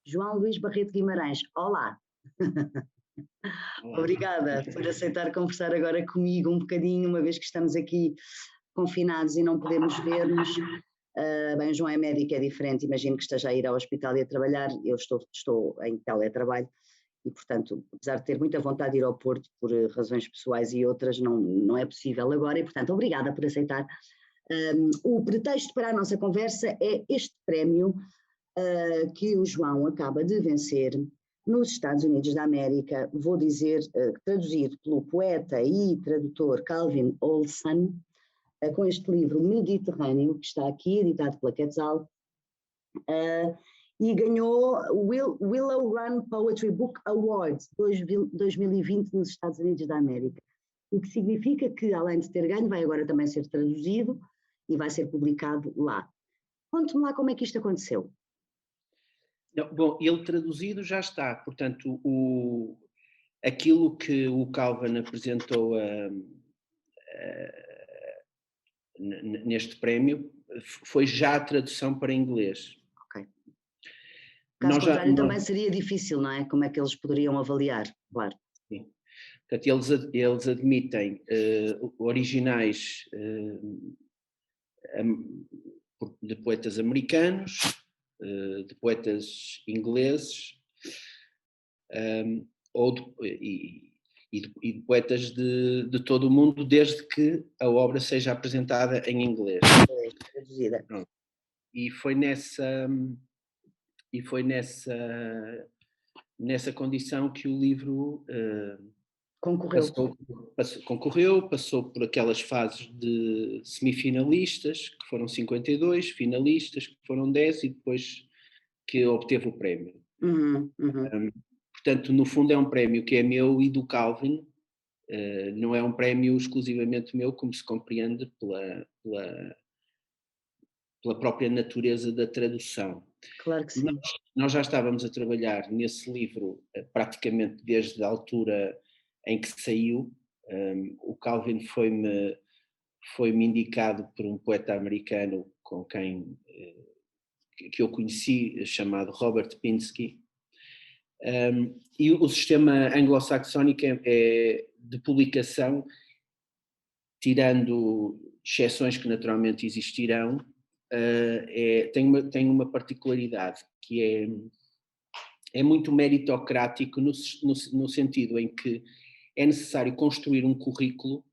João Luís Barreto Guimarães, olá. Olá. Obrigada por aceitar conversar agora comigo um bocadinho, uma vez que estamos aqui confinados e não podemos ver-nos. Bem, o João é médico, é diferente, imagino que esteja a ir ao hospital e a trabalhar, eu estou em teletrabalho e, portanto, apesar de ter muita vontade de ir ao Porto por razões pessoais e outras, não é possível agora e, portanto, obrigada por aceitar. O pretexto para a nossa conversa é este prémio que o João acaba de vencer nos Estados Unidos da América, vou dizer, traduzido pelo poeta e tradutor Calvin Olson, com este livro Mediterrâneo, que está aqui, editado pela Quetzal, e ganhou o Willow Run Poetry Book Awards 2020 nos Estados Unidos da América, o que significa que, além de ter ganho, vai agora também ser traduzido e vai ser publicado lá. Conte-me lá como é que isto aconteceu. Não, bom, ele traduzido já está, portanto, aquilo que o Calvin apresentou neste prémio foi já a tradução para inglês. Ok. Caso Nós contrário, também seria difícil, não é? Como é que eles poderiam avaliar? Claro. Sim. Portanto, eles admitem originais de poetas americanos, de poetas ingleses, e de poetas de todo o mundo, desde que a obra seja apresentada em inglês. Traduzida. Pronto. E foi nessa condição que o livro concorreu, passou por aquelas fases de semifinalistas, que foram 52, finalistas, que foram 10, e depois que obteve o prémio. Portanto, no fundo é um prémio que é meu e do Calvin, não é um prémio exclusivamente meu, como se compreende pela própria natureza da tradução. Claro que sim. Nós já estávamos a trabalhar nesse livro praticamente desde a altura em que saiu. O Calvin foi-me indicado por um poeta americano com quem que eu conheci, chamado Robert Pinsky. E o sistema anglo-saxónico de publicação, tirando exceções que naturalmente existirão, tem uma particularidade, que é muito meritocrático no sentido em que é necessário construir um currículo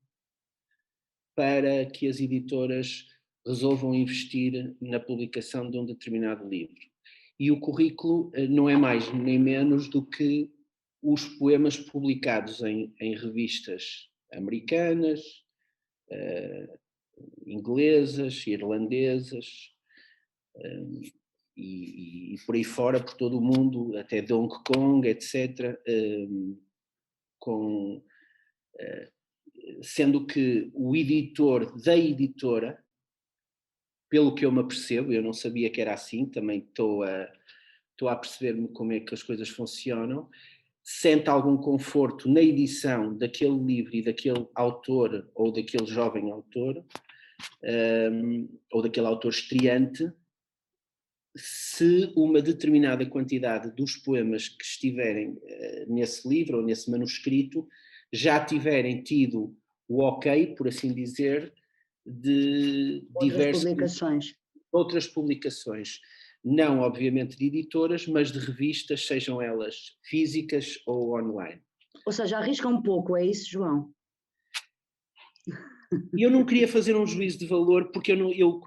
para que as editoras resolvam investir na publicação de um determinado livro. E o currículo não é mais nem menos do que os poemas publicados em revistas americanas, inglesas, irlandesas, e por aí fora, por todo o mundo, até de Hong Kong, etc., sendo que o editor da editora, pelo que eu me apercebo, eu não sabia que era assim, também estou a perceber-me como é que as coisas funcionam, sente algum conforto na edição daquele livro e daquele autor, ou daquele jovem autor, ou daquele autor estreante, se uma determinada quantidade dos poemas que estiverem nesse livro ou nesse manuscrito já tiverem tido o ok, por assim dizer, de outras publicações. Não, obviamente, de editoras, mas de revistas, sejam elas físicas ou online. Ou seja, arrisca um pouco, é isso, João? E eu não queria fazer um juízo de valor, porque eu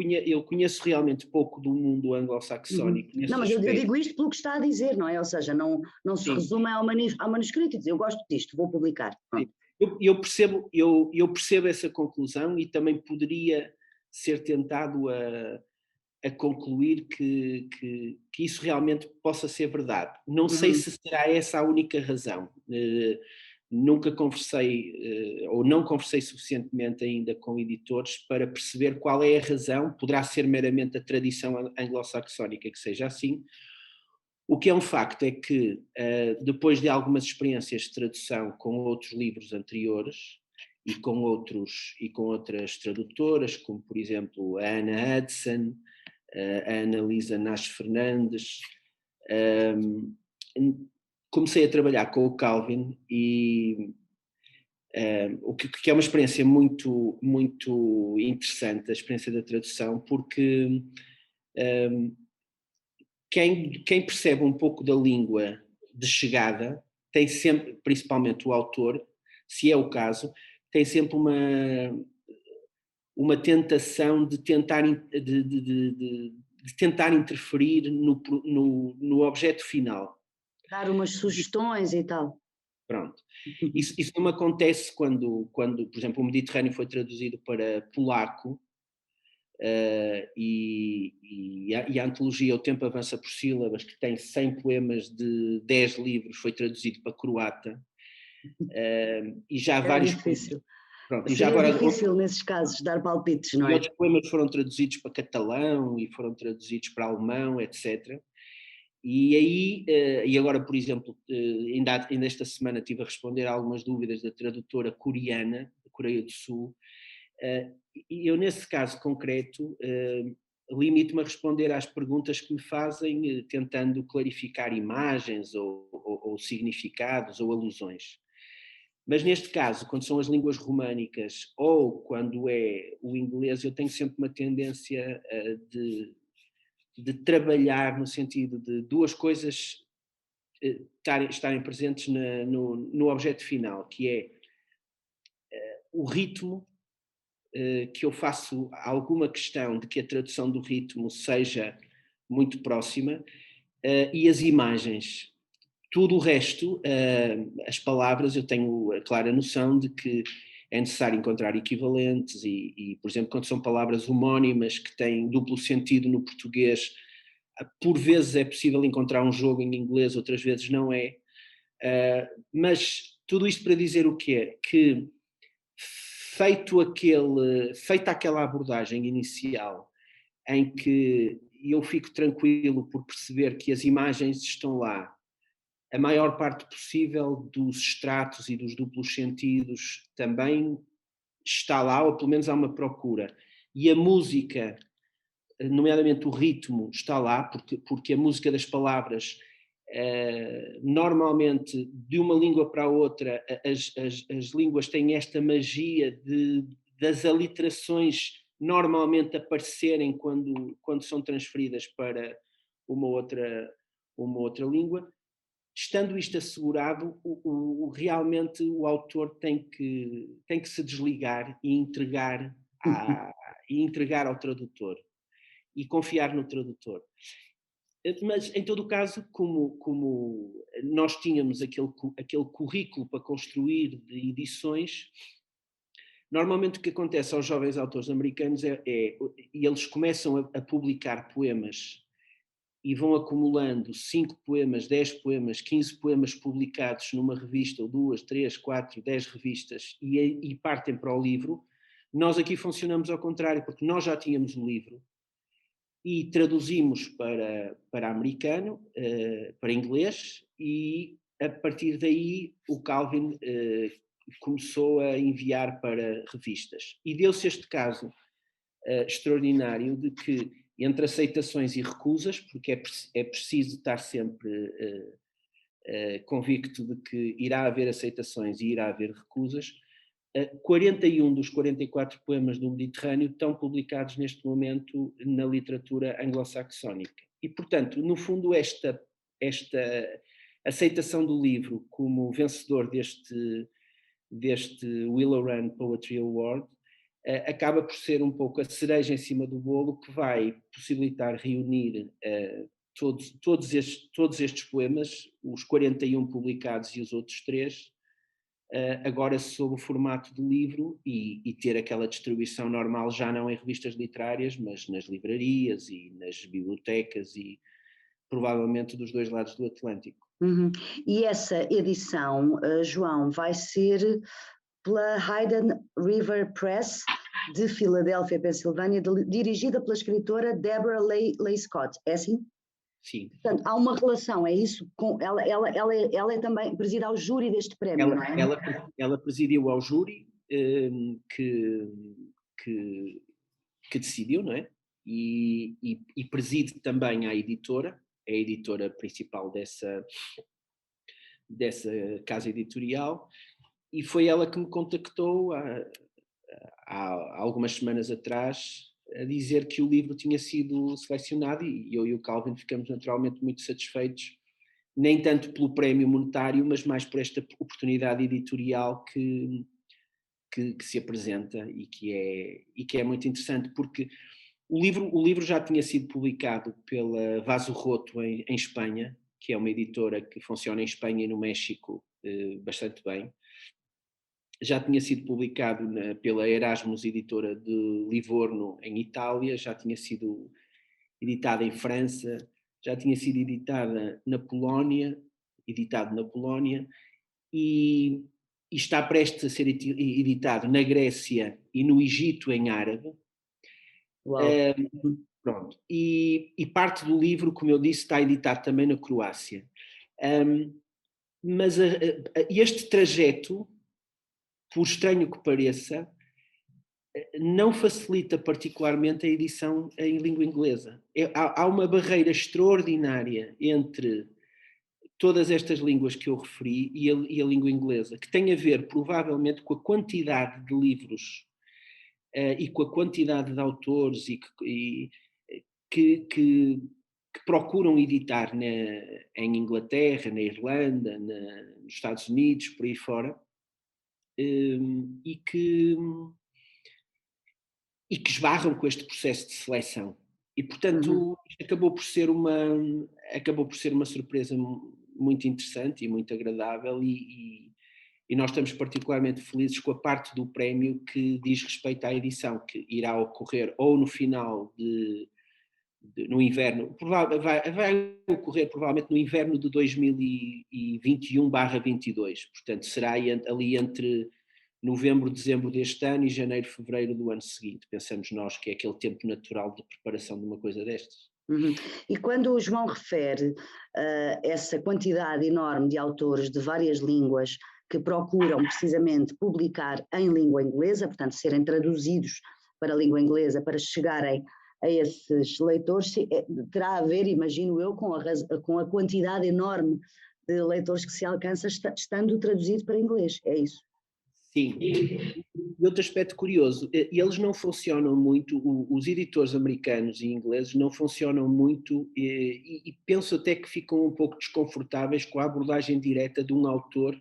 conheço realmente pouco do mundo anglo-saxónico. Não, mas eu digo isto pelo que está a dizer, não é? Ou seja, não se resume ao manuscrito e dizer, eu gosto disto, vou publicar. Eu percebo essa conclusão, e também poderia ser tentado a concluir que isso realmente possa ser verdade. Não sei se será essa a única razão. Nunca conversei, ou não conversei suficientemente ainda com editores para perceber qual é a razão. Poderá ser meramente a tradição anglo-saxónica que seja assim. O que é um facto é que, depois de algumas experiências de tradução com outros livros anteriores e com outras tradutoras, como por exemplo a Anna Hudson, a Ana Lisa Nash Fernandes, Comecei a trabalhar com o Calvin e o que é uma experiência muito, muito interessante, a experiência da tradução, porque quem percebe um pouco da língua de chegada tem sempre, principalmente o autor, se é o caso, tem sempre uma tentação de tentar, de tentar interferir no objeto final. Dar umas sugestões e tal. Pronto. Isso não me acontece quando, por exemplo, o Mediterrâneo foi traduzido para polaco, e a antologia O Tempo Avança por Sílabas, que tem 100 poemas de 10 livros, foi traduzido para croata, e já Era vários difícil. pronto, e já Seria agora difícil nesses casos dar palpites, não é? outros poemas foram traduzidos para catalão e foram traduzidos para alemão, etc. E aí, e agora, por exemplo, ainda esta semana estive a responder a algumas dúvidas da tradutora coreana, da Coreia do Sul, e eu nesse caso concreto limito-me a responder às perguntas que me fazem, tentando clarificar imagens ou significados ou alusões. Mas neste caso, quando são as línguas românicas ou quando é o inglês, eu tenho sempre uma tendência de trabalhar no sentido de duas coisas estarem presentes no objeto final, que é o ritmo, que eu faço alguma questão de que a tradução do ritmo seja muito próxima, e as imagens. Tudo o resto, as palavras, eu tenho a clara noção de que é necessário encontrar equivalentes e, por exemplo, quando são palavras homónimas que têm duplo sentido no português, por vezes é possível encontrar um jogo em inglês, outras vezes não é. Mas tudo isto para dizer o quê? Que feita aquela abordagem inicial em que eu fico tranquilo por perceber que as imagens estão lá, a maior parte possível dos extratos e dos duplos sentidos também está lá, ou pelo menos há uma procura. E a música, nomeadamente o ritmo, está lá, porque a música das palavras, normalmente, de uma língua para a outra, as línguas têm esta magia das aliterações normalmente aparecerem quando são transferidas para uma outra língua. Estando isto assegurado, realmente o autor tem que se desligar e entregar ao tradutor e confiar no tradutor. Mas, em todo o caso, como nós tínhamos aquele currículo para construir de edições, normalmente o que acontece aos jovens autores americanos é eles começam a publicar poemas e vão acumulando 5 poemas, 10 poemas, 15 poemas publicados numa revista, ou 2, 3, 4, 10 revistas, e partem para o livro. Nós aqui funcionamos ao contrário, porque nós já tínhamos o livro e traduzimos para americano, para inglês, e a partir daí o Calvin começou a enviar para revistas. E deu-se este caso extraordinário de que, entre aceitações e recusas, porque é preciso estar sempre convicto de que irá haver aceitações e irá haver recusas, 41 dos 44 poemas do Mediterrâneo estão publicados neste momento na literatura anglo-saxónica. E, portanto, no fundo, esta aceitação do livro como vencedor deste Willow Run Poetry Award acaba por ser um pouco a cereja em cima do bolo que vai possibilitar reunir todos estes poemas, os 41 publicados e os outros 3, agora sob o formato de livro e ter aquela distribuição normal, já não em revistas literárias, mas nas livrarias e nas bibliotecas e provavelmente dos dois lados do Atlântico. Uhum. E essa edição, João, vai ser pela Hayden River Press de Filadélfia, Pensilvânia, dirigida pela escritora Deborah Leigh Scott. É assim? Sim. Portanto, há uma relação, é isso? Ela é também presida ao júri deste prémio, não é? Ela presidiu ao júri que decidiu, não é? E preside também à editora, é a editora principal dessa casa editorial, e foi ela que me contactou há algumas semanas atrás a dizer que o livro tinha sido selecionado, e eu e o Calvin ficamos naturalmente muito satisfeitos, nem tanto pelo prémio monetário, mas mais por esta oportunidade editorial que se apresenta e que é muito interessante, porque o livro já tinha sido publicado pela Vaso Roto em Espanha, que é uma editora que funciona em Espanha e no México bastante bem. Já tinha sido publicado pela Erasmus, editora de Livorno, em Itália, já tinha sido editada em França, já tinha sido editado na Polónia, e está prestes a ser editado na Grécia e no Egito em árabe. Uau. Pronto. E parte do livro, como eu disse, está editado também na Croácia. Mas este trajeto, por estranho que pareça, não facilita particularmente a edição em língua inglesa. Há uma barreira extraordinária entre todas estas línguas que eu referi e a língua inglesa, que tem a ver provavelmente com a quantidade de livros e com a quantidade de autores que procuram editar em Inglaterra, na Irlanda, nos Estados Unidos, por aí fora, e que esbarram com este processo de seleção. E, portanto, isto acabou por ser uma surpresa muito interessante e muito agradável, e nós estamos particularmente felizes com a parte do prémio que diz respeito à edição, que irá ocorrer ou no final no inverno, vai ocorrer provavelmente no inverno de 2021/22, portanto será ali entre novembro, dezembro deste ano e janeiro, fevereiro do ano seguinte. Pensamos nós que é aquele tempo natural de preparação de uma coisa destas. E quando o João refere essa quantidade enorme de autores de várias línguas que procuram precisamente publicar em língua inglesa, portanto serem traduzidos para a língua inglesa para chegarem a esses leitores, terá a ver, imagino eu, com a quantidade enorme de leitores que se alcança estando traduzido para inglês, é isso? Sim. E outro aspecto curioso, eles não funcionam muito, os editores americanos e ingleses não funcionam muito, e penso até que ficam um pouco desconfortáveis com a abordagem direta de um autor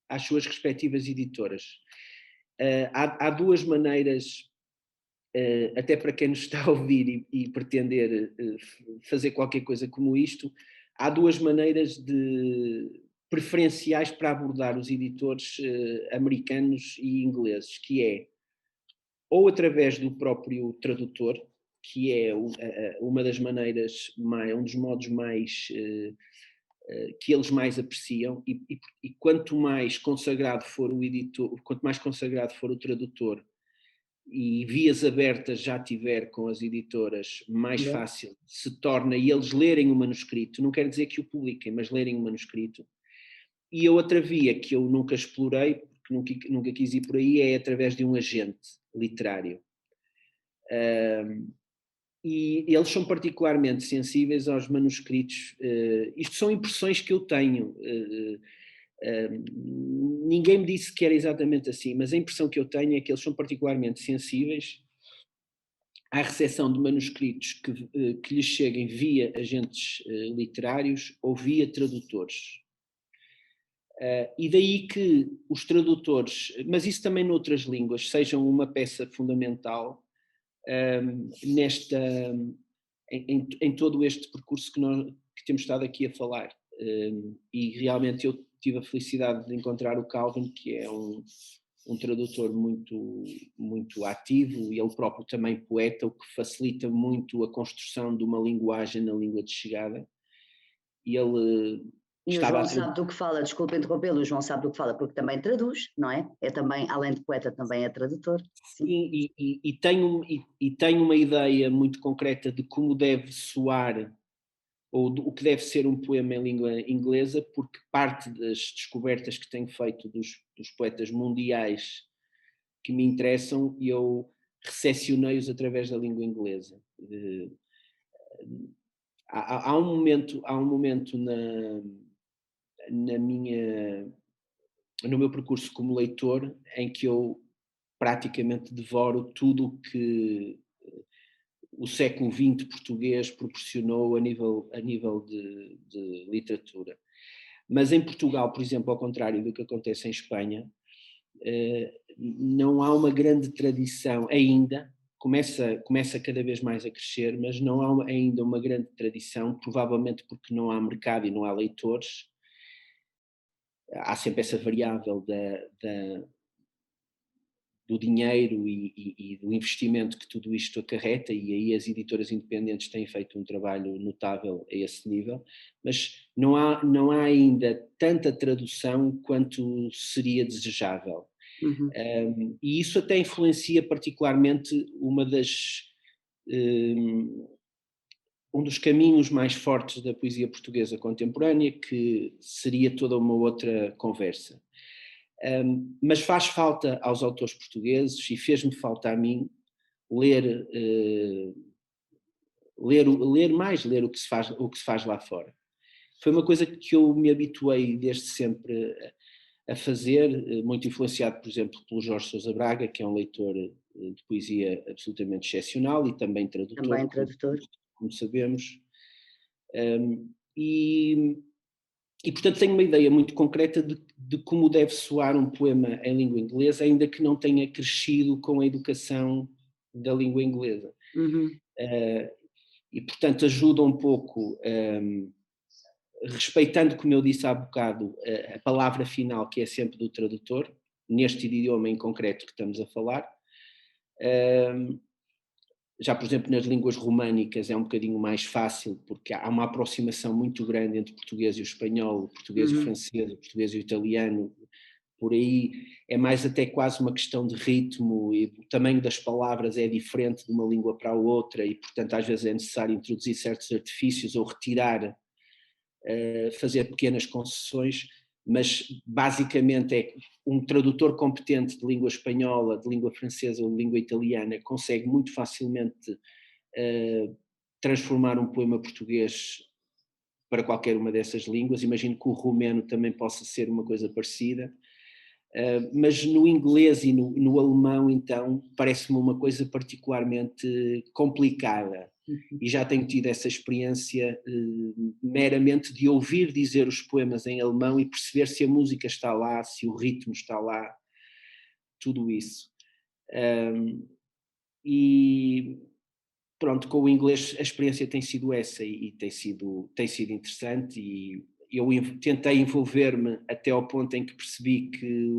às suas respectivas editoras. Há duas maneiras, até para quem nos está a ouvir e pretender fazer qualquer coisa como isto, há duas maneiras preferenciais para abordar os editores americanos e ingleses, que é ou através do próprio tradutor, que é uma das maneiras, um dos modos mais que eles mais apreciam, e quanto mais consagrado for o editor, quanto mais consagrado for o tradutor e vias abertas já tiver com as editoras, mais fácil se torna eles lerem o manuscrito, não quer dizer que o publiquem, mas lerem o manuscrito. E a outra via que eu nunca explorei, porque nunca quis ir por aí, é através de um agente literário. E eles são particularmente sensíveis aos manuscritos. Isto são impressões que eu tenho. Ninguém me disse que era exatamente assim, mas a impressão que eu tenho é que eles são particularmente sensíveis à recepção de manuscritos que lhes cheguem via agentes literários ou via tradutores. E daí que os tradutores, mas isso também noutras línguas, sejam uma peça fundamental em todo este percurso que temos estado aqui a falar. E realmente eu tive a felicidade de encontrar o Calvin, que é um tradutor muito, muito ativo, e ele próprio também poeta, o que facilita muito a construção de uma linguagem na língua de chegada. E ele o João sabe do que fala, desculpe interrompê-lo, o João sabe do que fala, porque também traduz, não é? É também, além de poeta, também é tradutor. Sim, e tem uma ideia muito concreta de como deve soar, ou o que deve ser um poema em língua inglesa, porque parte das descobertas que tenho feito dos poetas mundiais que me interessam, eu recepcionei-os através da língua inglesa. há um momento na minha, no meu percurso como leitor em que eu praticamente devoro tudo o que o século XX português proporcionou a nível de literatura. Mas em Portugal, por exemplo, ao contrário do que acontece em Espanha, não há uma grande tradição ainda, começa cada vez mais a crescer, mas não há ainda uma grande tradição, provavelmente porque não há mercado e não há leitores. Há sempre essa variável do dinheiro e do investimento que tudo isto acarreta, e aí as editoras independentes têm feito um trabalho notável a esse nível, mas não há ainda tanta tradução quanto seria desejável. Uhum. E isso até influencia particularmente um dos caminhos mais fortes da poesia portuguesa contemporânea, que seria toda uma outra conversa. Mas faz falta aos autores portugueses, e fez-me falta a mim, ler o que se faz lá fora. Foi uma coisa que eu me habituei desde sempre a fazer, muito influenciado, por exemplo, pelo Jorge Sousa Braga, que é um leitor de poesia absolutamente excepcional e também tradutor, Também tradutor. como sabemos. E, portanto, tenho uma ideia muito concreta de como deve soar um poema em língua inglesa, ainda que não tenha crescido com a educação da língua inglesa. Uhum. E, portanto, ajuda um pouco, respeitando, como eu disse há bocado, a palavra final, que é sempre do tradutor, neste idioma em concreto que estamos a falar. Já, por exemplo, nas línguas românicas é um bocadinho mais fácil, porque há uma aproximação muito grande entre o português e o espanhol, o português e o francês, o português e o italiano. Por aí é mais até quase uma questão de ritmo, e o tamanho das palavras é diferente de uma língua para a outra, e portanto às vezes é necessário introduzir certos artifícios ou retirar, fazer pequenas concessões, mas basicamente é um tradutor competente de língua espanhola, de língua francesa ou de língua italiana consegue muito facilmente transformar um poema português para qualquer uma dessas línguas. Imagino que o romeno também possa ser uma coisa parecida. Mas no inglês e no alemão, então, parece-me uma coisa particularmente complicada. E já tenho tido essa experiência meramente de ouvir dizer os poemas em alemão e perceber se a música está lá, se o ritmo está lá, tudo isso. E pronto, com o inglês a experiência tem sido essa, e tem sido interessante, e eu tentei envolver-me até ao ponto em que percebi que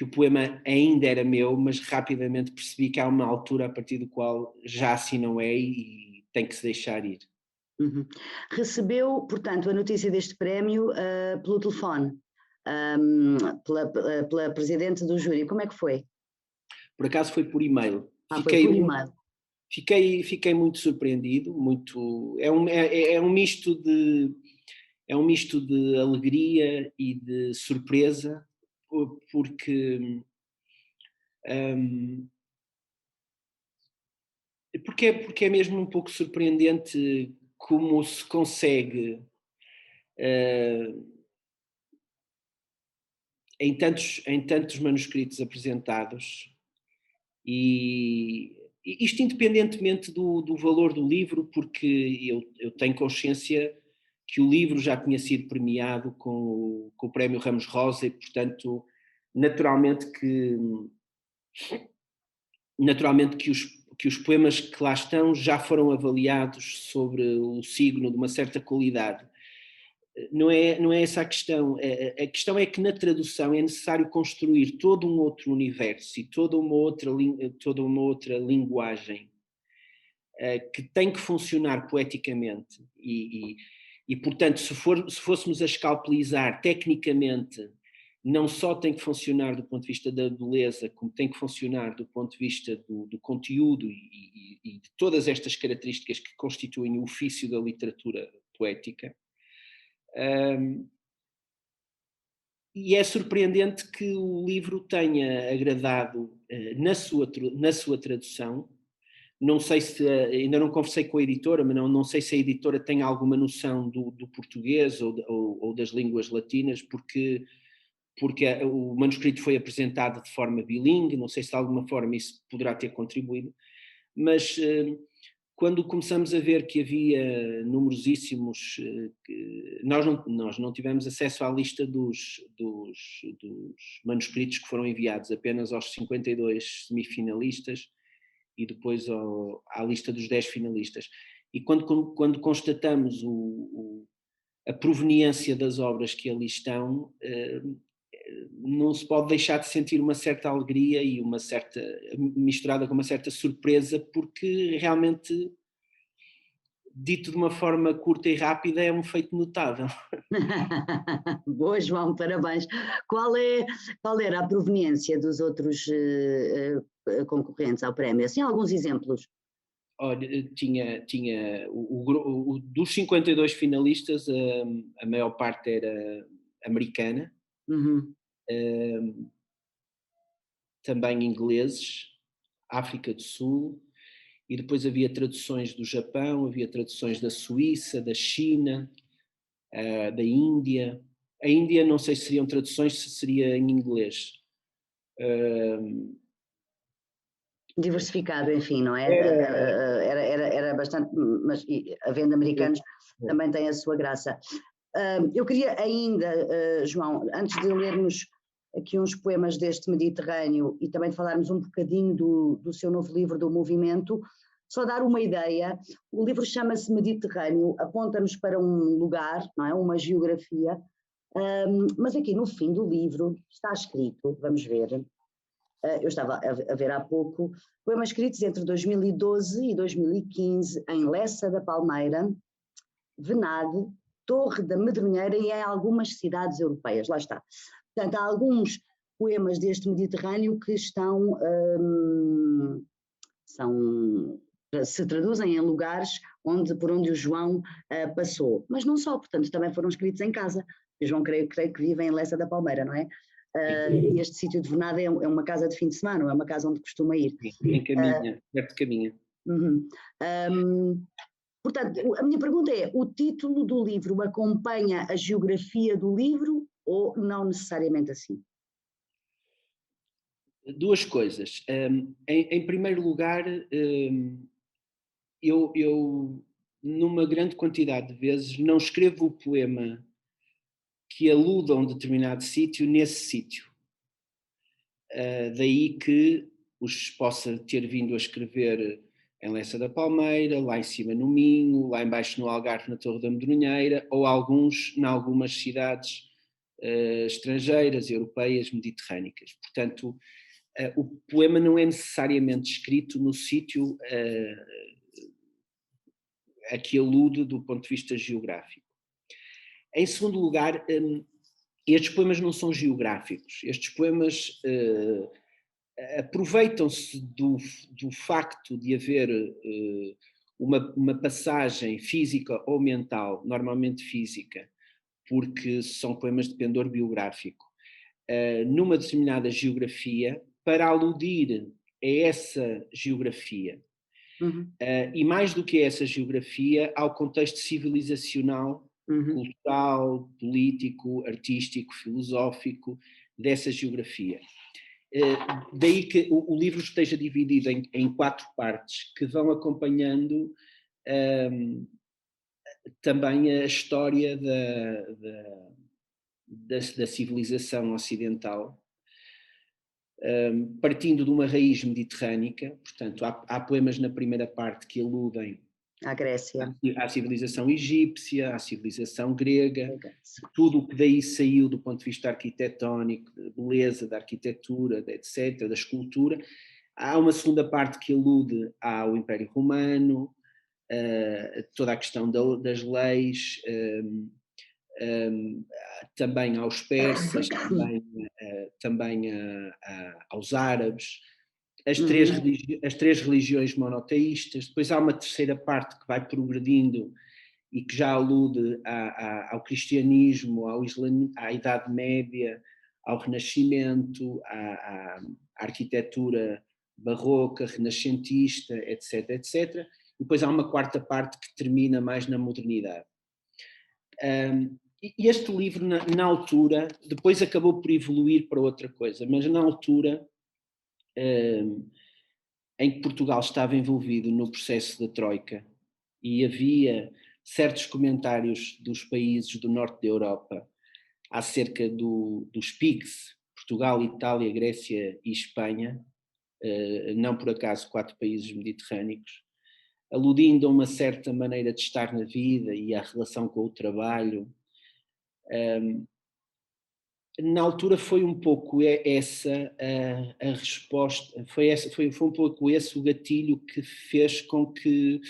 o poema ainda era meu, mas rapidamente percebi que há uma altura a partir do qual já assim não é e tem que se deixar ir. Uhum. Recebeu, portanto, a notícia deste prémio pelo telefone, pela presidente do júri. Como é que foi? Por acaso foi por e-mail. Foi por e-mail. Fiquei muito surpreendido, é um misto de alegria e de surpresa, porque é mesmo um pouco surpreendente como se consegue, em tantos manuscritos apresentados, e isto independentemente do valor do livro, porque eu tenho consciência que o livro já tinha sido premiado com o Prémio Ramos Rosa, e portanto naturalmente que os poemas que lá estão já foram avaliados sobre o signo de uma certa qualidade. Não é essa a questão. A questão é que na tradução é necessário construir todo um outro universo e toda uma outra linguagem que tem que funcionar poeticamente, e portanto, se fôssemos a escalpelizar tecnicamente, não só tem que funcionar do ponto de vista da beleza, como tem que funcionar do ponto de vista do conteúdo e de todas estas características que constituem o ofício da literatura poética. E é surpreendente que o livro tenha agradado na sua tradução, não sei se, ainda não conversei com a editora, mas não sei se a editora tem alguma noção do português ou das línguas latinas, porque o manuscrito foi apresentado de forma bilingue, não sei se de alguma forma isso poderá ter contribuído, mas quando começamos a ver que havia numerosíssimos, nós não tivemos acesso à lista dos manuscritos que foram enviados, apenas aos 52 semifinalistas e depois à lista dos 10 finalistas. E quando constatamos a proveniência das obras que ali estão, não se pode deixar de sentir uma certa alegria e uma certa, misturada com uma certa surpresa, porque realmente, dito de uma forma curta e rápida, é um feito notável. Boa, João, parabéns. Qual era a proveniência dos outros concorrentes ao prémio? Assim, alguns exemplos. Olha, tinha dos 52 finalistas, a maior parte era americana, Uhum. também ingleses, África do Sul, e depois havia traduções do Japão, havia traduções da Suíça, da China, da Índia. A Índia não sei se seriam traduções, se seria em inglês. Diversificado, enfim, não é? Era bastante, mas havendo americanos também tem a sua graça. Eu queria ainda, João, antes de lermos aqui uns poemas deste Mediterrâneo e também falarmos um bocadinho do seu novo livro, do Movimento, só dar uma ideia. O livro chama-se Mediterrâneo, aponta-nos para um lugar, não é? Uma geografia, mas aqui no fim do livro está escrito, vamos ver, eu estava a ver há pouco, poemas escritos entre 2012 e 2015 em Lessa da Palmeira, Venade, Torre da Medronheira e em algumas cidades europeias, lá está. Portanto, há alguns poemas deste Mediterrâneo que se traduzem em lugares por onde o João passou, mas não só, portanto, também foram escritos em casa. O João creio que vive em Lessa da Palmeira, não é? Este sítio de Venada é uma casa de fim de semana, é uma casa onde costuma ir. Em caminha, perto de caminha. Portanto, a minha pergunta é, o título do livro acompanha a geografia do livro ou não necessariamente assim? Duas coisas. Em primeiro lugar, eu, numa grande quantidade de vezes, não escrevo o poema que aluda a um determinado sítio nesse sítio. Daí que os possa ter vindo a escrever em Lessa da Palmeira, lá em cima no Minho, lá embaixo no Algarve, na Torre da Medronheira, ou alguns em algumas cidades estrangeiras, europeias, mediterrânicas. Portanto, o poema não é necessariamente escrito no sítio a que alude do ponto de vista geográfico. Em segundo lugar, estes poemas não são geográficos. Estes poemas aproveitam-se do facto de haver uma passagem física ou mental, normalmente física, porque são poemas de pendor biográfico, numa determinada geografia, para aludir a essa geografia. E mais do que a essa geografia, ao contexto civilizacional, cultural, político, artístico, filosófico dessa geografia. Daí que o livro esteja dividido em 4 partes que vão acompanhando também a história da civilização ocidental, partindo de uma raiz mediterrânica. Portanto, há poemas na primeira parte que aludem à Grécia, à civilização egípcia, à civilização grega, tudo o que daí saiu do ponto de vista arquitetónico, da beleza, da arquitetura, etc., da escultura. Há uma segunda parte que alude ao Império Romano, toda a questão das leis, também aos persas, também aos árabes, as três religiões monoteístas. Depois há uma terceira parte que vai progredindo e que já alude ao cristianismo, à Idade Média, ao Renascimento, à arquitetura barroca, renascentista, etc, etc. E depois há uma quarta parte que termina mais na modernidade. E este livro, na altura, depois acabou por evoluir para outra coisa, mas na altura em que Portugal estava envolvido no processo da Troika e havia certos comentários dos países do norte da Europa acerca dos PIGS, Portugal, Itália, Grécia e Espanha, não por acaso 4 países mediterrâneos, aludindo a uma certa maneira de estar na vida e à relação com o trabalho. Na altura foi um pouco essa a resposta, foi um pouco esse o gatilho que fez com que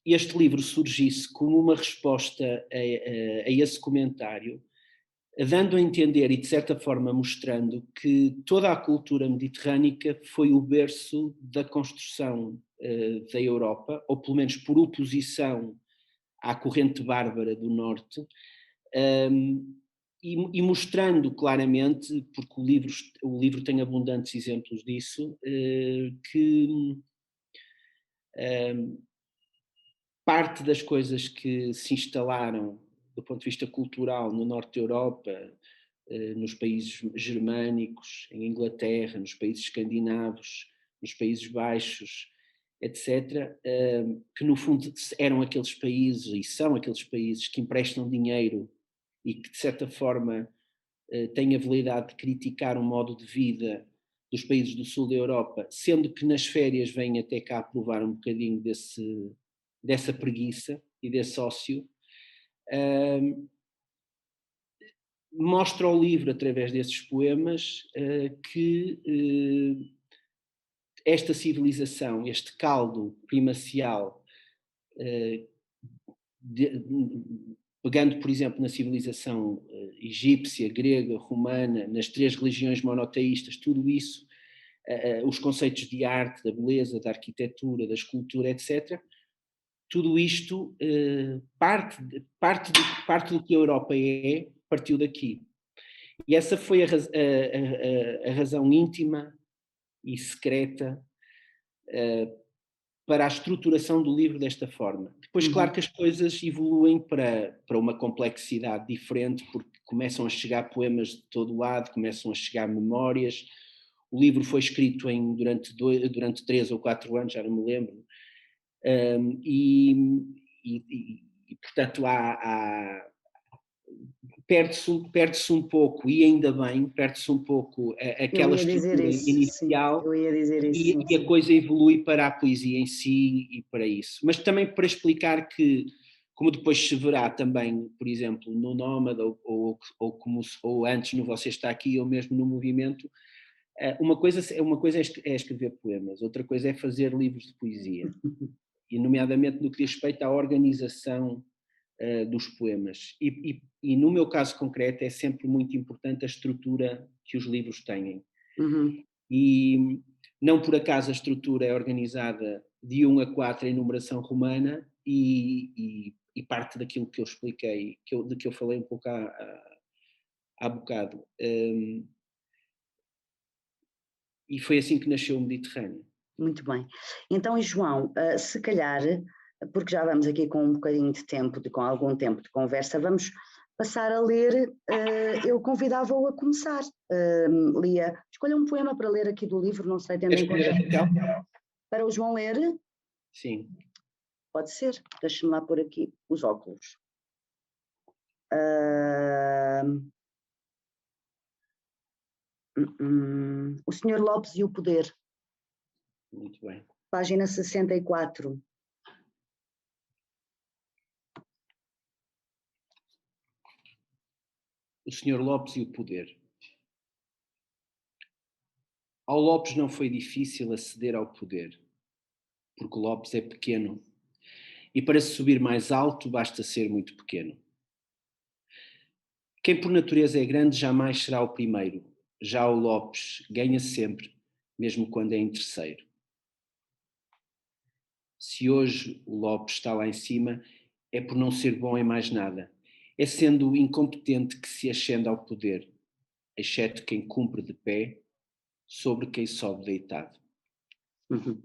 este livro surgisse como uma resposta a esse comentário, dando a entender e de certa forma mostrando que toda a cultura mediterrânica foi o berço da construção da Europa, ou pelo menos por oposição à corrente bárbara do norte, e mostrando claramente, porque o livro tem abundantes exemplos disso, que parte das coisas que se instalaram do ponto de vista cultural no norte da Europa, nos países germânicos, em Inglaterra, nos países escandinavos, nos Países Baixos, etc., que no fundo eram aqueles países e são aqueles países que emprestam dinheiro e que de certa forma têm a validade de criticar o modo de vida dos países do sul da Europa, sendo que nas férias vêm até cá provar um bocadinho dessa preguiça e desse ócio. Mostra o livro, através desses poemas, que esta civilização, este caldo primacial, pegando, por exemplo, na civilização egípcia, grega, romana, nas 3 religiões monoteístas, tudo isso, os conceitos de arte, da beleza, da arquitetura, da escultura, etc., tudo isto parte do que a Europa partiu daqui. E essa foi a razão íntima e secreta para a estruturação do livro desta forma. Depois, claro que as coisas evoluem para uma complexidade diferente, porque começam a chegar poemas de todo lado, começam a chegar memórias. O livro foi escrito durante 3 ou 4 anos, já não me lembro, e portanto perde-se um pouco, e ainda bem, perde-se um pouco aquela estrutura inicial, eu ia dizer isso, e a coisa evolui para a poesia em si e para isso. Mas também para explicar que, como depois se verá também, por exemplo, no Nómada, ou antes no Você Está Aqui, ou mesmo no Movimento, uma coisa é escrever poemas, outra coisa é fazer livros de poesia, e nomeadamente no que diz respeito à organização dos poemas. E no meu caso concreto é sempre muito importante a estrutura que os livros têm. E não por acaso a estrutura é organizada de 1 a 4 em numeração romana, e parte daquilo que eu expliquei, de que eu falei um pouco há bocado. E foi assim que nasceu o Mediterrâneo. Muito bem. Então, João, se calhar, porque já vamos aqui com um bocadinho de tempo, com algum tempo de conversa, vamos passar a ler. Eu convidava-o a começar. Lia, escolha um poema para ler aqui do livro, não sei, tendo em conta. Para o João ler? Sim. Pode ser. Deixa-me lá pôr aqui os óculos. O Sr. Lopes e o Poder. Muito bem. Página 64. O Sr. Lopes e o Poder. Ao Lopes não foi difícil aceder ao poder, porque o Lopes é pequeno, e para se subir mais alto basta ser muito pequeno. Quem por natureza é grande jamais será o primeiro, já o Lopes ganha sempre, mesmo quando é em terceiro. Se hoje o Lopes está lá em cima, é por não ser bom em mais nada. É sendo incompetente que se ascende ao poder, exceto quem cumpre de pé sobre quem sobe deitado. Uhum.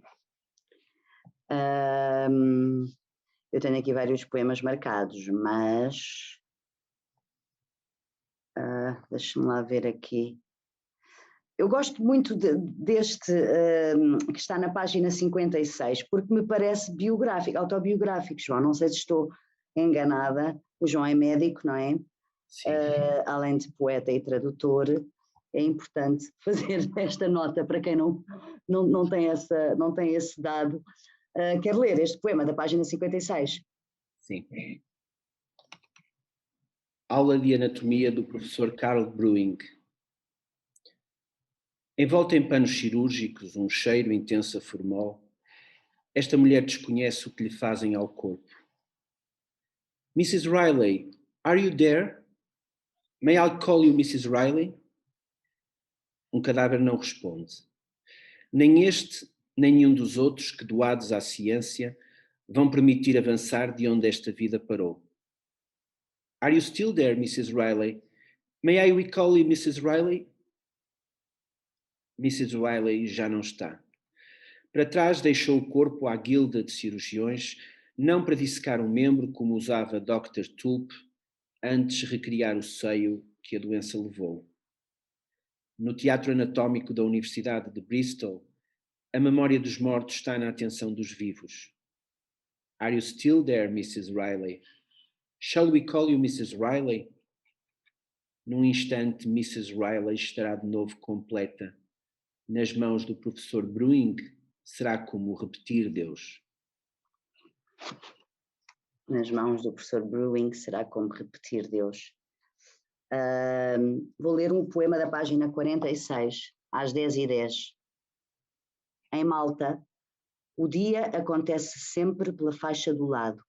Eu tenho aqui vários poemas marcados, mas deixa-me lá ver aqui. Eu gosto muito deste que está na página 56, porque me parece biográfico, autobiográfico, João. Não sei se estou enganada. O João é médico, não é? Além de poeta e tradutor, é importante fazer esta nota para quem não tem esse dado. Quer ler este poema da página 56? Sim. Aula de Anatomia do professor Carl Brewing. Envolta em panos cirúrgicos, um cheiro intenso a formol, esta mulher desconhece o que lhe fazem ao corpo. Mrs. Riley, are you there? May I call you Mrs. Riley? Um cadáver não responde. Nem este, nem nenhum dos outros que, doados à ciência, vão permitir avançar de onde esta vida parou. Are you still there, Mrs. Riley? May I recall you, Mrs. Riley? Mrs. Riley já não está. Para trás deixou o corpo à guilda de cirurgiões, não para dissecar um membro como usava Dr. Tulpe, antes recriar o seio que a doença levou. No Teatro Anatómico da Universidade de Bristol, a memória dos mortos está na atenção dos vivos. Are you still there, Mrs. Riley? Shall we call you Mrs. Riley? Num instante, Mrs. Riley estará de novo completa. Nas mãos do professor Brewing, será como repetir Deus. Nas mãos do professor Brewing, será como repetir Deus. Vou ler um poema da página 46, às 10h10. Em Malta, o dia acontece sempre pela faixa do lado.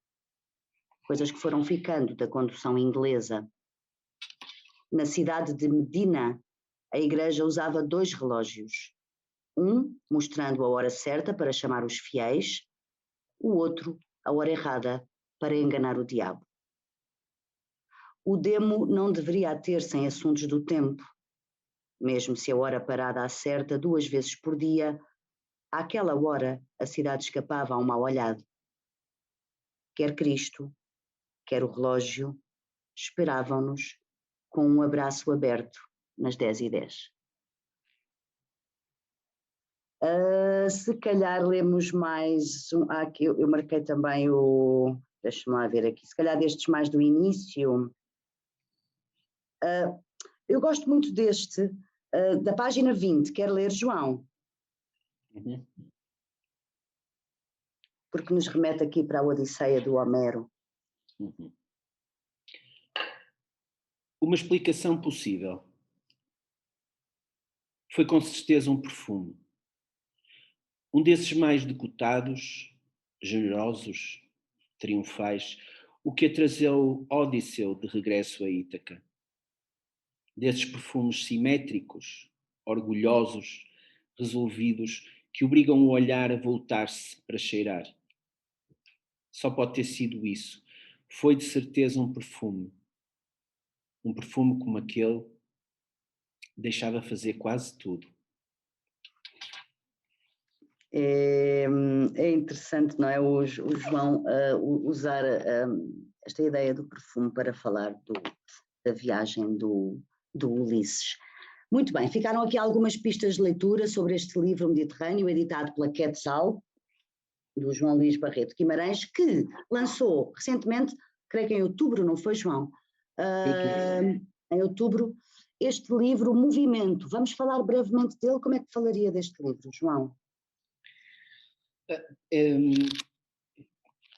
Coisas que foram ficando da condução inglesa. Na cidade de Medina, a igreja usava 2 relógios. Um mostrando a hora certa para chamar os fiéis, o outro a hora errada para enganar o diabo. O demo não deveria ater-se em assuntos do tempo. Mesmo se a hora parada acerta 2 vezes por dia, àquela hora a cidade escapava a um mau olhado. Quer Cristo, quer o relógio, esperavam-nos com um abraço aberto nas 10h10. Se calhar lemos mais aqui eu marquei também deixa-me lá ver aqui, se calhar destes mais do início. Eu gosto muito deste, da página 20, quer ler, João? Uhum. Porque nos remete aqui para a Odisseia do Homero. Uhum. Uma explicação possível. Foi com certeza um perfume. Um desses mais decotados, generosos, triunfais, o que atrasou Odisseu de regresso a Ítaca. Desses perfumes simétricos, orgulhosos, resolvidos, que obrigam o olhar a voltar-se para cheirar. Só pode ter sido isso. Foi de certeza um perfume. Um perfume como aquele deixava fazer quase tudo. É interessante, não é? O João usar esta ideia do perfume para falar da viagem do Ulisses. Muito bem, ficaram aqui algumas pistas de leitura sobre este livro Mediterrâneo, editado pela Quetzal, do João Luís Barreto Guimarães, que lançou recentemente, creio que em outubro, não foi, João? Em outubro, este livro, Movimento. Vamos falar brevemente dele. Como é que falaria deste livro, João?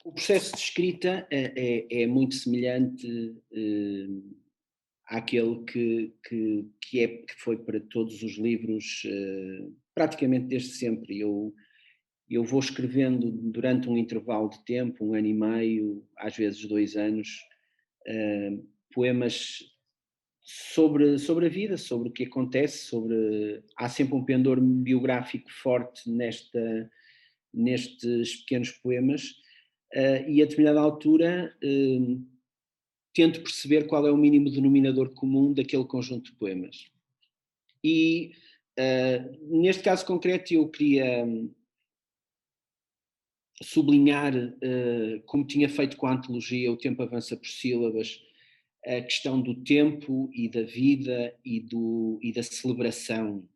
O processo de escrita é muito semelhante àquele que foi para todos os livros, praticamente desde sempre. Eu vou escrevendo durante um intervalo de tempo, 1 ano e meio, às vezes 2 anos, poemas sobre a vida, sobre o que acontece, há sempre um pendor biográfico forte nestes pequenos poemas, e a determinada altura tento perceber qual é o mínimo denominador comum daquele conjunto de poemas. E neste caso concreto eu queria sublinhar, como tinha feito com a antologia O Tempo Avança por Sílabas, a questão do tempo e da vida e da celebração,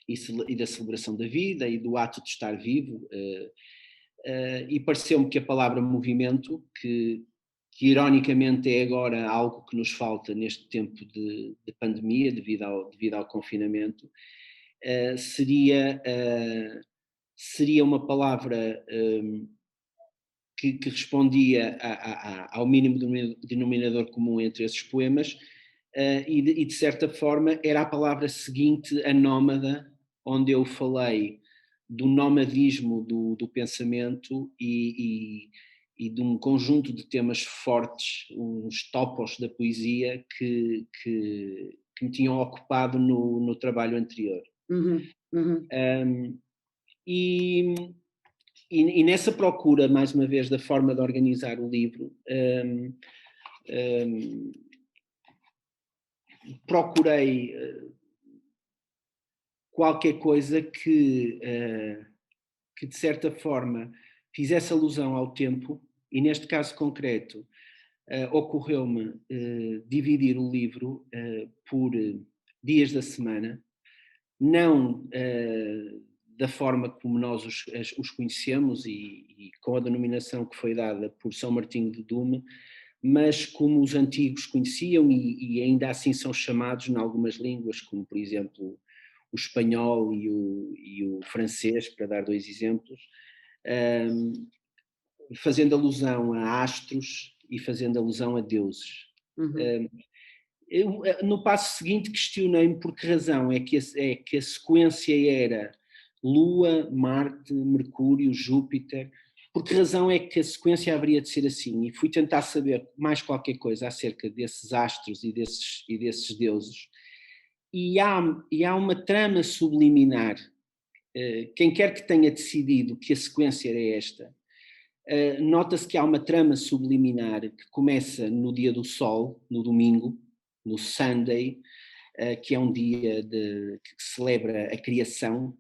e da celebração da vida e do ato de estar vivo. E pareceu-me que a palavra movimento, que ironicamente é agora algo que nos falta neste tempo de pandemia, devido ao confinamento, seria uma palavra que respondia ao mínimo denominador comum entre esses poemas, e de certa forma era a palavra seguinte a nómada, onde eu falei do nomadismo do pensamento e de um conjunto de temas fortes, uns topos da poesia que me tinham ocupado no trabalho anterior. E nessa procura, mais uma vez, da forma de organizar o livro, procurei qualquer coisa que de certa forma fizesse alusão ao tempo, e neste caso concreto ocorreu-me dividir o livro por dias da semana, não da forma como nós os conhecemos e com a denominação que foi dada por São Martinho de Dume, mas como os antigos conheciam e ainda assim são chamados em algumas línguas, como por exemplo o espanhol e o francês, para dar dois exemplos, fazendo alusão a astros e fazendo alusão a deuses. Eu, no passo seguinte, questionei-me por que razão é que a sequência era Lua, Marte, Mercúrio, Júpiter. Por que razão é que a sequência haveria de ser assim? E fui tentar saber mais qualquer coisa acerca desses astros e desses deuses. E há uma trama subliminar. Quem quer que tenha decidido que a sequência era esta, nota-se que há uma trama subliminar que começa no dia do Sol, no domingo, no Sunday, que é um dia que celebra a criação,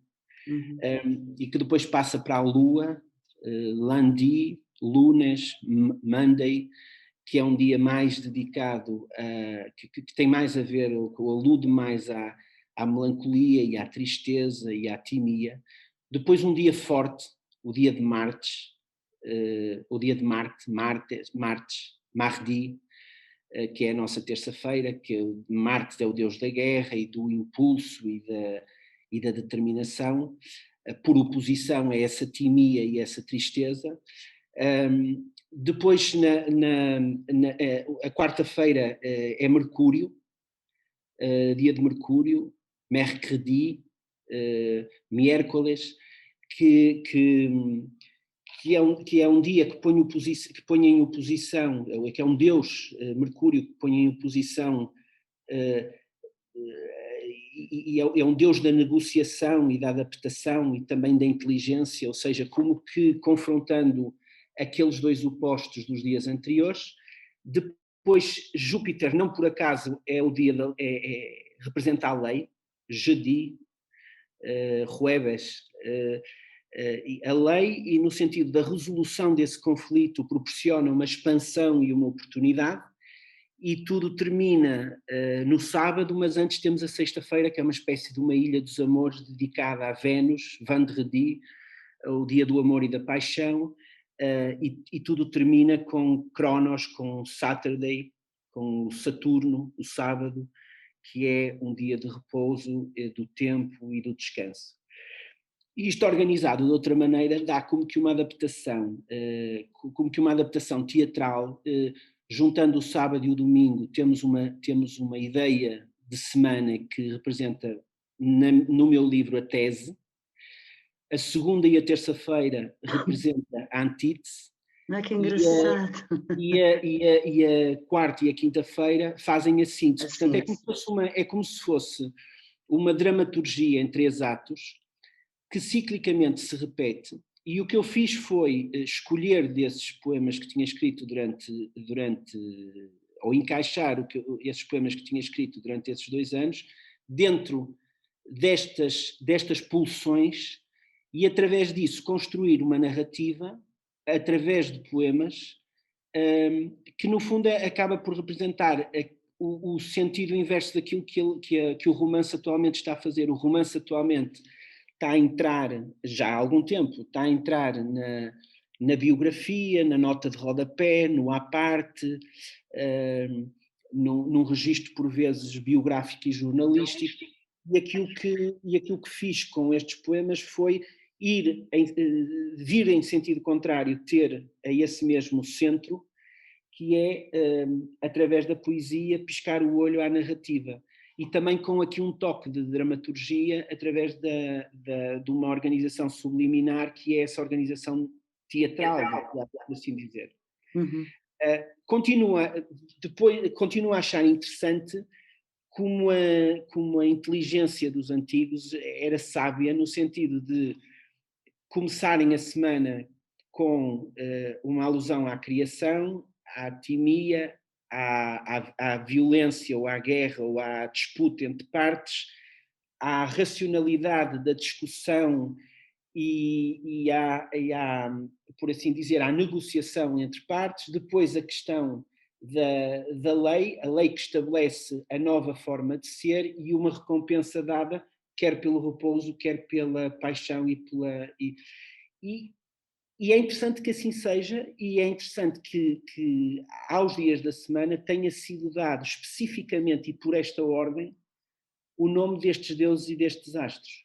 e que depois passa para a Lua, Lundi, Lunes, Monday, que é um dia mais dedicado, que tem mais a ver, alude mais à melancolia e à tristeza e à timia. Depois um dia forte, o dia de Martes, Mardi, que é a nossa terça-feira, que Marte é o deus da guerra e do impulso e da determinação, por oposição a essa timia e essa tristeza. Depois, a quarta-feira é Mercúrio, dia de Mercúrio, Mercredi, miércoles, que é um dia que põe em oposição, que é um deus, Mercúrio, que põe em oposição, e é um deus da negociação e da adaptação e também da inteligência, ou seja, como que confrontando aqueles dois opostos dos dias anteriores. Depois, Júpiter, não por acaso, é o dia representa a lei, jeudi, jueves, a lei, e no sentido da resolução desse conflito proporciona uma expansão e uma oportunidade, e tudo termina no sábado, mas antes temos a sexta-feira, que é uma espécie de uma ilha dos amores dedicada a Vênus, Vendredi, o dia do amor e da paixão, e tudo termina com Cronos, com Saturday, com Saturno, o sábado, que é um dia de repouso, do tempo e do descanso. E isto organizado de outra maneira dá como que uma adaptação teatral, juntando o sábado e o domingo, temos uma ideia de semana que representa no meu livro a tese. A segunda e a terça-feira representa a antítese. Que engraçado. E a quarta e a quinta-feira fazem a síntese. Portanto, é como se fosse uma dramaturgia em 3 atos que ciclicamente se repete. E o que eu fiz foi escolher desses poemas que tinha escrito ou encaixar esses poemas que tinha escrito durante esses 2 anos dentro destas pulsões, e através disso construir uma narrativa, através de poemas, que no fundo acaba por representar o sentido inverso daquilo que o romance atualmente está a fazer. O romance atualmente está a entrar, já há algum tempo, está a entrar na biografia, na nota de rodapé, no à parte, num registro por vezes biográfico e jornalístico, e aquilo que fiz com estes poemas foi vir em sentido contrário, ter a esse mesmo centro, que é, através da poesia, piscar o olho à narrativa. E também com aqui um toque de dramaturgia através de uma organização subliminar, que é essa organização teatral, por assim dizer. Uhum. Continua a achar interessante como a inteligência dos antigos era sábia, no sentido de começarem a semana com uma alusão à criação, à alquimia, à violência ou à guerra ou à disputa entre partes, à racionalidade da discussão e por assim dizer, à negociação entre partes, depois a questão da lei, a lei que estabelece a nova forma de ser e uma recompensa dada, quer pelo repouso, quer pela paixão e é interessante que assim seja, e é interessante que aos dias da semana tenha sido dado especificamente e por esta ordem o nome destes deuses e destes astros,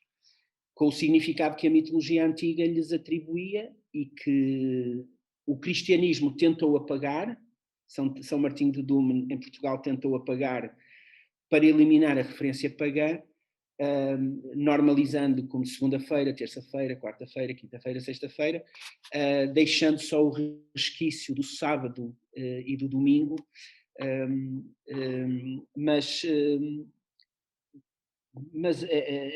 com o significado que a mitologia antiga lhes atribuía e que o cristianismo tentou apagar. São Martinho de Dume, em Portugal, tentou apagar para eliminar a referência pagã, normalizando como segunda-feira, terça-feira, quarta-feira, quinta-feira, sexta-feira, deixando só o resquício do sábado e do domingo, mas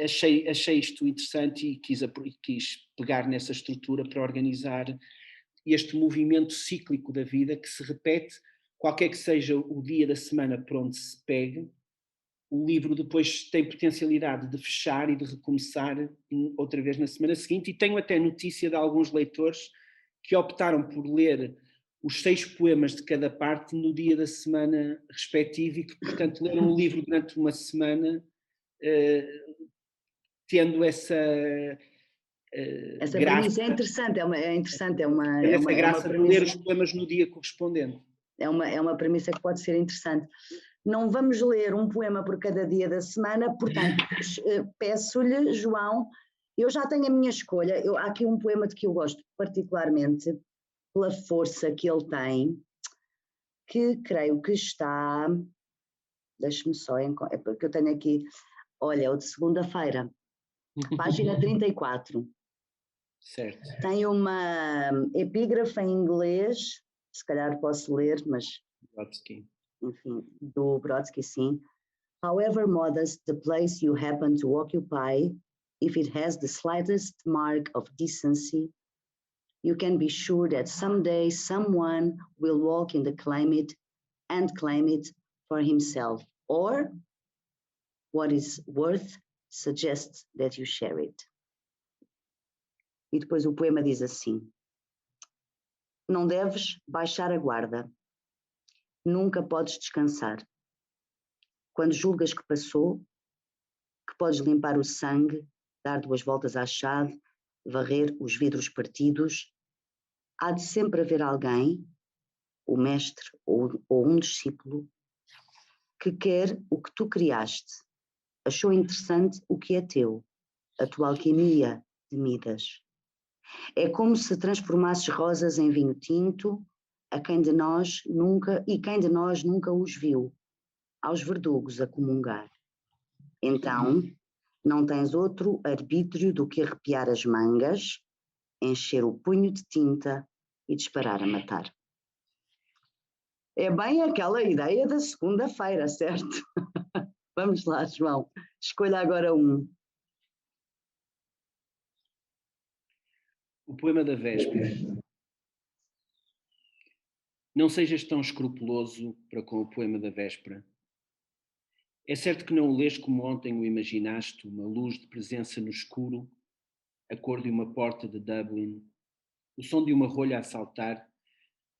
achei isto interessante e quis pegar nessa estrutura para organizar este movimento cíclico da vida que se repete, qualquer que seja o dia da semana por onde se pegue, o livro depois tem potencialidade de fechar e de recomeçar outra vez na semana seguinte, e tenho até notícia de alguns leitores que optaram por ler os 6 poemas de cada parte no dia da semana respectivo e que, portanto, leram o livro durante uma semana, tendo essa graça, premissa é interessante, essa é uma graça de ler premissa, os poemas no dia correspondente. é uma premissa que pode ser interessante. Não vamos ler um poema por cada dia da semana, portanto, peço-lhe, João, eu já tenho a minha escolha. Há aqui um poema de que eu gosto particularmente, pela força que ele tem, que creio que está, deixe-me só, é porque eu tenho aqui, olha, é o de segunda-feira, página 34. Certo. Tem uma epígrafe em inglês, se calhar posso ler, mas Brodsky. Enfim, do Brodsky, sim. However modest the place you happen to occupy, if it has the slightest mark of decency, you can be sure that someday someone will walk in the claim it and claim it for himself, or what is worth suggests that you share it. E depois o poema diz assim: não deves baixar a guarda, nunca podes descansar. Quando julgas que passou, que podes limpar o sangue, dar 2 voltas à chave, varrer os vidros partidos, há de sempre haver alguém, o mestre ou um discípulo, que quer o que tu criaste, achou interessante o que é teu, a tua alquimia de Midas. É como se transformasses rosas em vinho tinto, quem de nós nunca os viu, aos verdugos a comungar. Então, não tens outro arbítrio do que arrepiar as mangas, encher o punho de tinta e disparar a matar. É bem aquela ideia da segunda-feira, certo? Vamos lá, João. Escolha agora um. O poema da véspera. Não sejas tão escrupuloso para com o poema da véspera. É certo que não o lês como ontem o imaginaste, uma luz de presença no escuro, a cor de uma porta de Dublin, o som de uma rolha a saltar,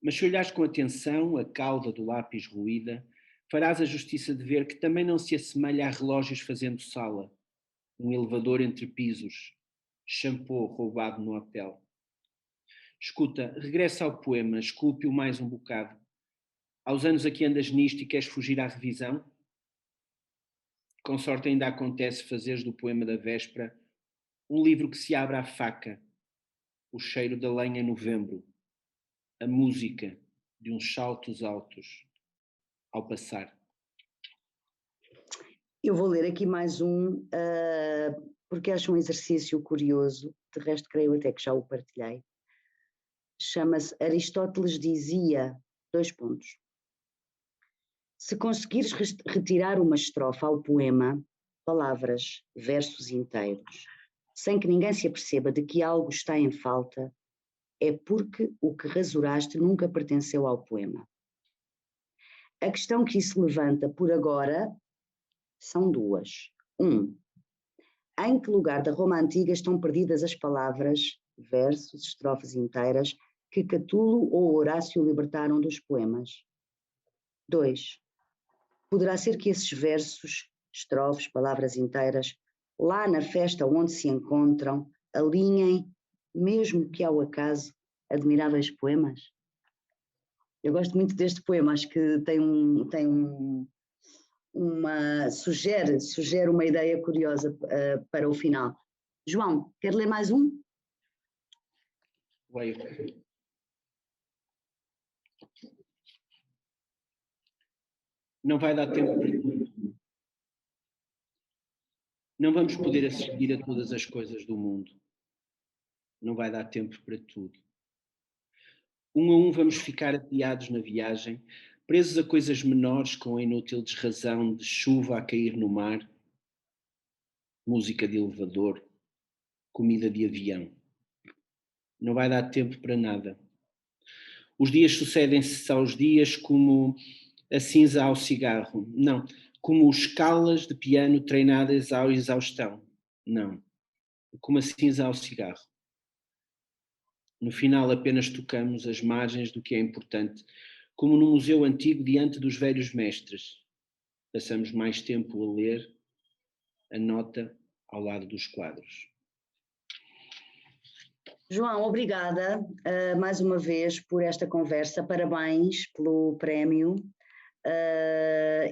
mas se olhares com atenção a cauda do lápis roída, farás a justiça de ver que também não se assemelha a relógios fazendo sala, um elevador entre pisos, shampoo roubado no hotel. Escuta, regressa ao poema, esculpe-o mais um bocado. Aos anos a que andas nisto e queres fugir à revisão? Com sorte ainda acontece fazeres do poema da véspera um livro que se abre à faca, o cheiro da lenha em novembro, a música de uns saltos altos ao passar. Eu vou ler aqui mais um, porque acho um exercício curioso, de resto creio até que já o partilhei. Chama-se Aristóteles dizia, : se conseguires retirar uma estrofe ao poema, palavras, versos inteiros, sem que ninguém se aperceba de que algo está em falta, é porque o que rasuraste nunca pertenceu ao poema. A questão que isso levanta por agora são duas. Em que lugar da Roma Antiga estão perdidas as palavras, versos, estrofes inteiras que Catulo ou Horácio libertaram dos poemas? 2. Poderá ser que esses versos, estrofes, palavras inteiras, lá na festa onde se encontram, alinhem, mesmo que ao acaso, admiráveis poemas? Eu gosto muito deste poema, acho que tem sugere uma ideia curiosa para o final. João, quer ler mais um? Leio. Não vai dar tempo para tudo. Não vamos poder assistir a todas as coisas do mundo. Não vai dar tempo para tudo. Um a um vamos ficar ateados na viagem, presos a coisas menores com a inútil desrazão de chuva a cair no mar, música de elevador, comida de avião. Não vai dar tempo para nada. Os dias sucedem-se aos dias como a cinza ao cigarro. Não, como escalas de piano treinadas à exaustão. Não, como a cinza ao cigarro. No final apenas tocamos as margens do que é importante, como no museu antigo diante dos velhos mestres. Passamos mais tempo a ler a nota ao lado dos quadros. João, obrigada mais uma vez por esta conversa, parabéns pelo prémio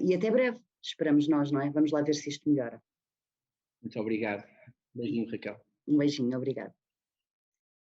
e até breve, esperamos nós, não é? Vamos lá ver se isto melhora. Muito obrigado. Beijinho, Raquel. Um beijinho, obrigada.